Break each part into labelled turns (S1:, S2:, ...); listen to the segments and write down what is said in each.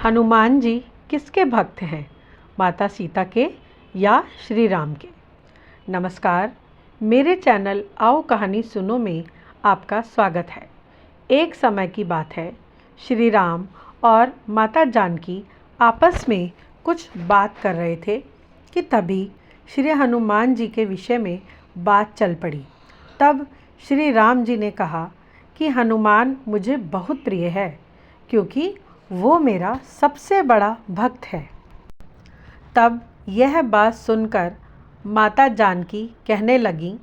S1: हनुमान जी किसके भक्त हैं, माता सीता के या श्री राम के? नमस्कार, मेरे चैनल आओ कहानी सुनो में आपका स्वागत है। एक समय की बात है, श्री राम और माता जानकी आपस में कुछ बात कर रहे थे कि तभी श्री हनुमान जी के विषय में बात चल पड़ी। तब श्री राम जी ने कहा कि हनुमान मुझे बहुत प्रिय है क्योंकि वो मेरा सबसे बड़ा भक्त है। तब यह बात सुनकर माता जानकी कहने लगी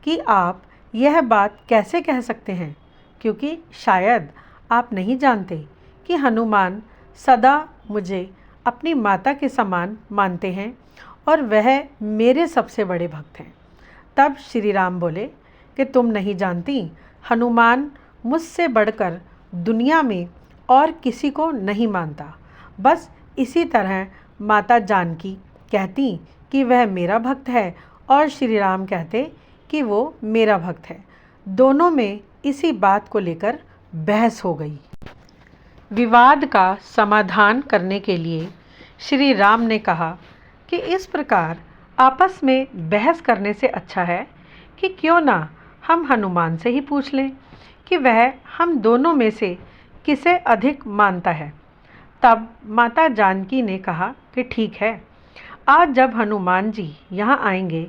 S1: कि आप यह बात कैसे कह सकते हैं, क्योंकि शायद आप नहीं जानते कि हनुमान सदा मुझे अपनी माता के समान मानते हैं और वह मेरे सबसे बड़े भक्त हैं। तब श्री राम बोले कि तुम नहीं जानती, हनुमान मुझसे बढ़कर दुनिया में और किसी को नहीं मानता। बस इसी तरह माता जानकी कहती कि वह मेरा भक्त है और श्री राम कहते कि वो मेरा भक्त है। दोनों में इसी बात को लेकर बहस हो गई। विवाद का समाधान करने के लिए श्री राम ने कहा कि इस प्रकार आपस में बहस करने से अच्छा है कि क्यों ना हम हनुमान से ही पूछ लें कि वह हम दोनों में से किसे अधिक मानता है। तब माता जानकी ने कहा कि ठीक है, आज जब हनुमान जी यहाँ आएंगे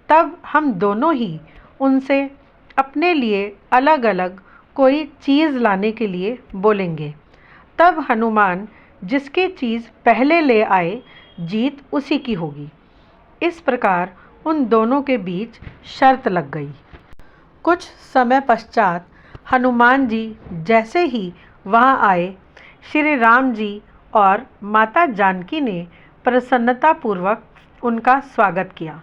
S1: तब हम दोनों ही उनसे अपने लिए अलग अलग कोई चीज़ लाने के लिए बोलेंगे। तब हनुमान जिसकी चीज़ पहले ले आए, जीत उसी की होगी। इस प्रकार उन दोनों के बीच शर्त लग गई। कुछ समय पश्चात हनुमान जी जैसे ही वहाँ आए, श्री राम जी और माता जानकी ने प्रसन्नतापूर्वक उनका स्वागत किया।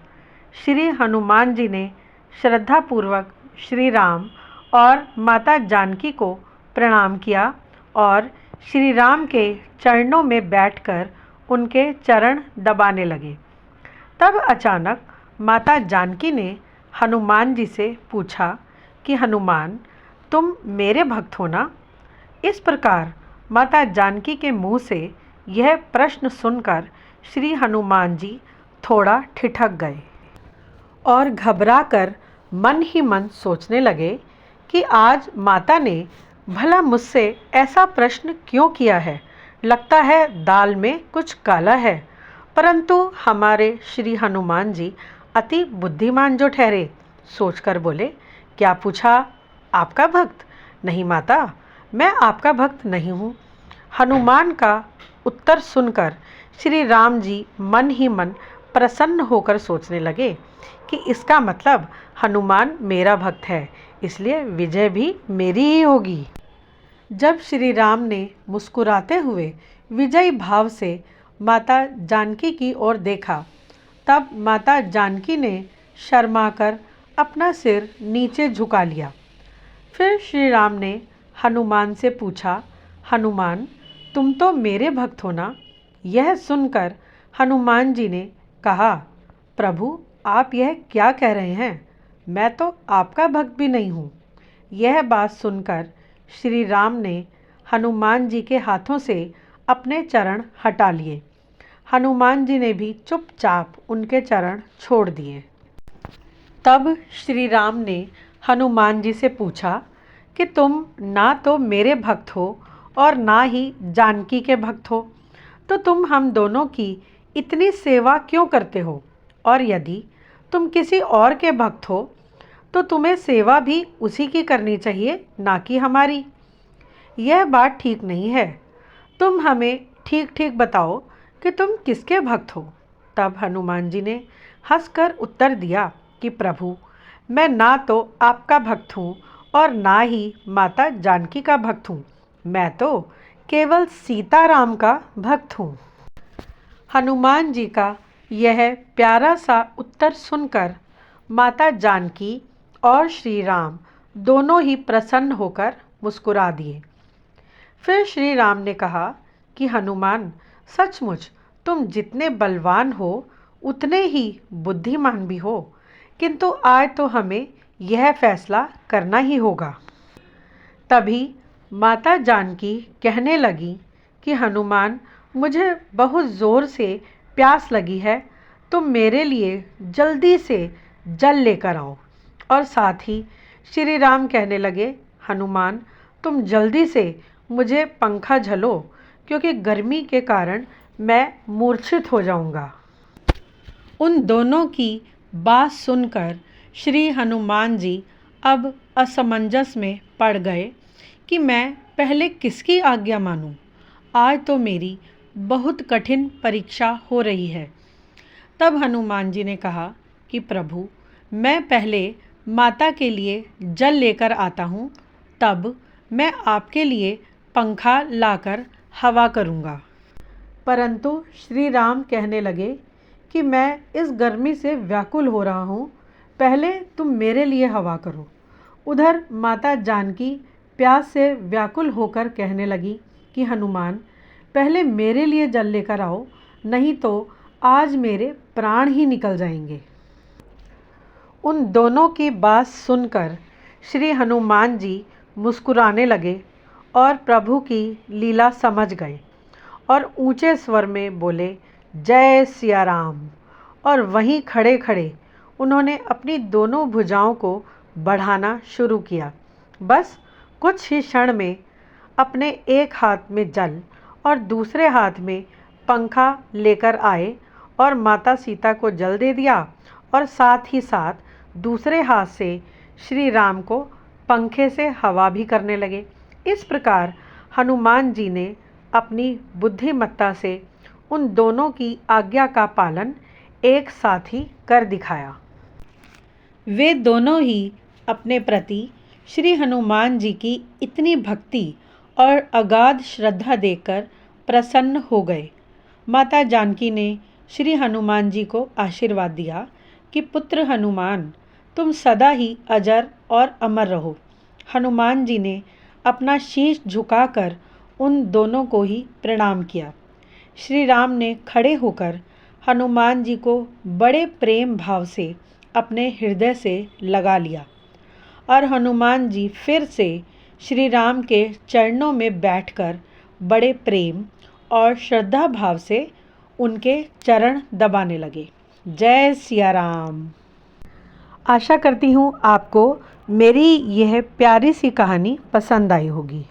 S1: श्री हनुमान जी ने श्रद्धापूर्वक श्री राम और माता जानकी को प्रणाम किया और श्री राम के चरणों में बैठकर उनके चरण दबाने लगे। तब अचानक माता जानकी ने हनुमान जी से पूछा कि हनुमान, तुम मेरे भक्त हो ना? इस प्रकार माता जानकी के मुँह से यह प्रश्न सुनकर श्री हनुमान जी थोड़ा ठिठक गए और घबराकर मन ही मन सोचने लगे कि आज माता ने भला मुझसे ऐसा प्रश्न क्यों किया है। लगता है दाल में कुछ काला है। परंतु हमारे श्री हनुमान जी अति बुद्धिमान जो ठहरे, सोचकर बोले, क्या पूछा? आपका भक्त? नहीं माता, मैं आपका भक्त नहीं हूँ। हनुमान का उत्तर सुनकर श्री राम जी मन ही मन प्रसन्न होकर सोचने लगे कि इसका मतलब हनुमान मेरा भक्त है, इसलिए विजय भी मेरी ही होगी। जब श्री राम ने मुस्कुराते हुए विजयी भाव से माता जानकी की ओर देखा, तब माता जानकी ने शर्माकर अपना सिर नीचे झुका लिया। फिर श्री राम ने हनुमान से पूछा, हनुमान, तुम तो मेरे भक्त हो ना? यह सुनकर हनुमान जी ने कहा, प्रभु, आप यह क्या कह रहे हैं? मैं तो आपका भक्त भी नहीं हूँ। यह बात सुनकर श्री राम ने हनुमान जी के हाथों से अपने चरण हटा लिए। हनुमान जी ने भी चुपचाप उनके चरण छोड़ दिए। तब श्री राम ने हनुमान जी से पूछा कि तुम ना तो मेरे भक्त हो और ना ही जानकी के भक्त हो, तो तुम हम दोनों की इतनी सेवा क्यों करते हो? और यदि तुम किसी और के भक्त हो तो तुम्हें सेवा भी उसी की करनी चाहिए, ना कि हमारी। यह बात ठीक नहीं है। तुम हमें ठीक ठीक बताओ कि तुम किसके भक्त हो। तब हनुमान जी ने हंसकर उत्तर दिया कि प्रभु, मैं ना तो आपका भक्त हूँ और ना ही माता जानकी का भक्त हूँ। मैं तो केवल सीताराम का भक्त हूँ। हनुमान जी का यह प्यारा सा उत्तर सुनकर माता जानकी और श्री राम दोनों ही प्रसन्न होकर मुस्कुरा दिए। फिर श्री राम ने कहा कि हनुमान, सचमुच तुम जितने बलवान हो उतने ही बुद्धिमान भी हो, किंतु आज तो हमें यह फैसला करना ही होगा। तभी माता जानकी कहने लगी कि हनुमान, मुझे बहुत ज़ोर से प्यास लगी है, तुम मेरे लिए जल्दी से जल लेकर आओ। और साथ ही श्री राम कहने लगे, हनुमान, तुम जल्दी से मुझे पंखा झलो, क्योंकि गर्मी के कारण मैं मूर्छित हो जाऊंगा। उन दोनों की बात सुनकर श्री हनुमान जी अब असमंजस में पड़ गए कि मैं पहले किसकी आज्ञा मानूं। आज तो मेरी बहुत कठिन परीक्षा हो रही है। तब हनुमान जी ने कहा कि प्रभु, मैं पहले माता के लिए जल लेकर आता हूँ, तब मैं आपके लिए पंखा लाकर हवा करूँगा। परंतु श्री राम कहने लगे कि मैं इस गर्मी से व्याकुल हो रहा हूँ, पहले तुम मेरे लिए हवा करो। उधर माता जानकी प्यास से व्याकुल होकर कहने लगी कि हनुमान, पहले मेरे लिए जल लेकर आओ, नहीं तो आज मेरे प्राण ही निकल जाएंगे। उन दोनों की बात सुनकर श्री हनुमान जी मुस्कुराने लगे और प्रभु की लीला समझ गए और ऊंचे स्वर में बोले, जय सिया राम। और वहीं खड़े खड़े उन्होंने अपनी दोनों भुजाओं को बढ़ाना शुरू किया। बस कुछ ही क्षण में अपने एक हाथ में जल और दूसरे हाथ में पंखा लेकर आए और माता सीता को जल दे दिया और साथ ही साथ दूसरे हाथ से श्री राम को पंखे से हवा भी करने लगे। इस प्रकार हनुमान जी ने अपनी बुद्धिमत्ता से उन दोनों की आज्ञा का पालन एक साथ ही कर दिखाया। वे दोनों ही अपने प्रति श्री हनुमान जी की इतनी भक्ति और अगाध श्रद्धा देखकर प्रसन्न हो गए। माता जानकी ने श्री हनुमान जी को आशीर्वाद दिया कि पुत्र हनुमान, तुम सदा ही अजर और अमर रहो। हनुमान जी ने अपना शीश झुकाकर उन दोनों को ही प्रणाम किया। श्री राम ने खड़े होकर हनुमान जी को बड़े प्रेम भाव से अपने हृदय से लगा लिया और हनुमान जी फिर से श्री राम के चरणों में बैठकर बड़े प्रेम और श्रद्धा भाव से उनके चरण दबाने लगे। जय सिया राम। आशा करती हूँ आपको मेरी यह प्यारी सी कहानी पसंद आई होगी।